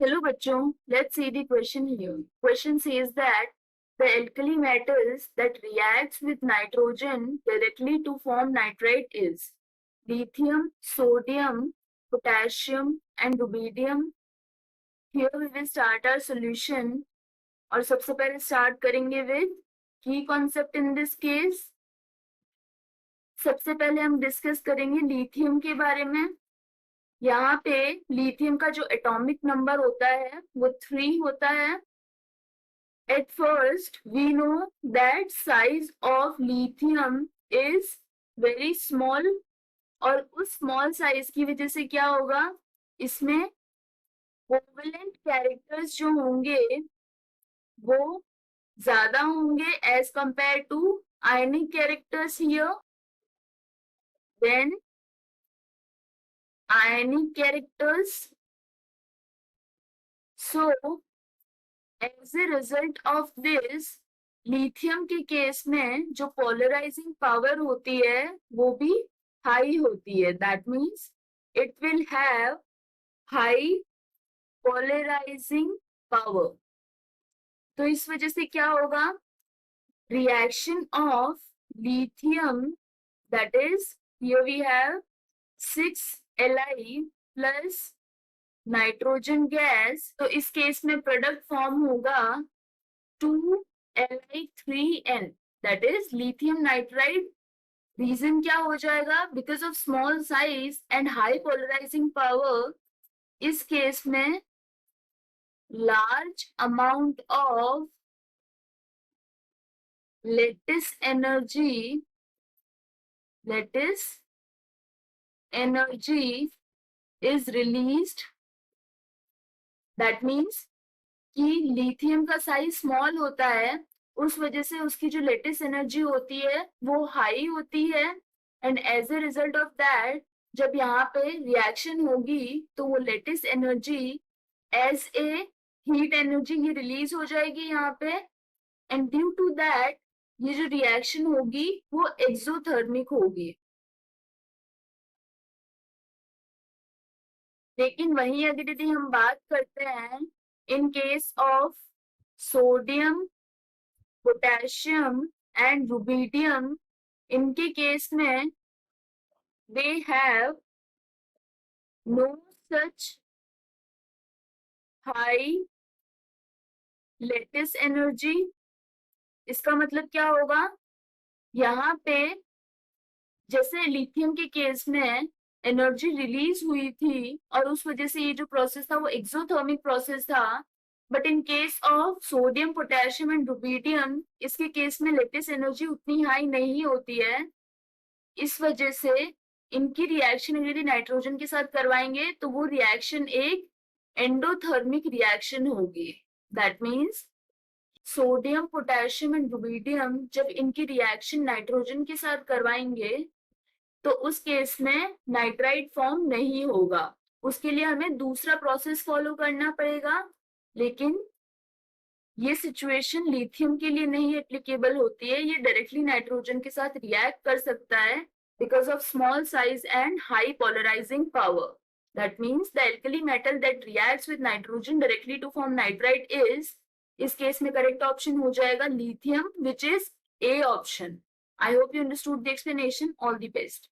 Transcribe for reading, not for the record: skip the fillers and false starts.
Hello bachon, let's see the question here. Question says that the alkali metals that reacts with nitrogen directly to form nitrate is lithium, sodium, potassium and rubidium. Here we will start our solution और सबसे पहले start करेंगे with key concept in this case. सबसे पहले हम discuss करेंगे lithium के बारे में. यहाँ पे लिथियम का जो एटॉमिक नंबर होता है वो 3 होता है. At first, we know that size of lithium is very small और उस small size की वजह से क्या होगा, इसमें कोवेलेंट कैरेक्टर्स जो होंगे वो ज्यादा होंगे as compared to ionic characters here. Then ionic characters. So as a result of this, lithium के केस में जो पोलराइजिंग पावर होती है वो भी हाई होती है. That means it will have high polarising power. तो इस वजह से क्या होगा, reaction of lithium, that is here we have 6Li plus nitrogen gas. तो इस केस में प्रोडक्ट फॉर्म होगा 2Li3n, that is lithium nitride. Reason क्या हो जाएगा, because of small size and high polarising power. इस केस में large amount of lattice energy is released. That means कि लिथियम का साइज स्मॉल होता है, उस वजह से उसकी जो लेटिस एनर्जी होती है वो हाई होती है. And as a result of that, जब यहाँ पे रिएक्शन होगी तो वो lattice energy as a heat energy ये रिलीज हो जाएगी यहाँ पे. एंड ड्यू टू दैट ये जो रिएक्शन होगी वो एक्सोथर्मिक होगी. लेकिन वहीं अगर यदि हम बात करते हैं in case of sodium, potassium and rubidium, इनके केस में they have no such high lattice energy. इसका मतलब क्या होगा, यहाँ पे जैसे लिथियम के केस में एनर्जी रिलीज हुई थी और उस वजह से ये जो प्रोसेस था वो एक्सोथर्मिक प्रोसेस था. But in case of sodium, potassium and rubidium, इसके केस में लेटिस एनर्जी उतनी हाई नहीं होती है. इस वजह से इनकी रिएक्शन यदि नाइट्रोजन के साथ करवाएंगे तो वो रिएक्शन एक एंडोथर्मिक रिएक्शन होगी. That means sodium, potassium and rubidium जब इनकी रिएक्शन नाइट्रोजन के साथ करवाएंगे तो उस केस में नाइट्राइट फॉर्म नहीं होगा. उसके लिए हमें दूसरा प्रोसेस फॉलो करना पड़ेगा. लेकिन ये सिचुएशन लिथियम के लिए नहीं एप्लीकेबल होती है. ये डायरेक्टली नाइट्रोजन के साथ रिएक्ट कर सकता है because of small size and high polarising power. That means the alkali metal that reacts with nitrogen directly to form nitrite is, इस केस में करेक्ट ऑप्शन हो जाएगा lithium, which is a option. I hope you understood the explanation. All the best.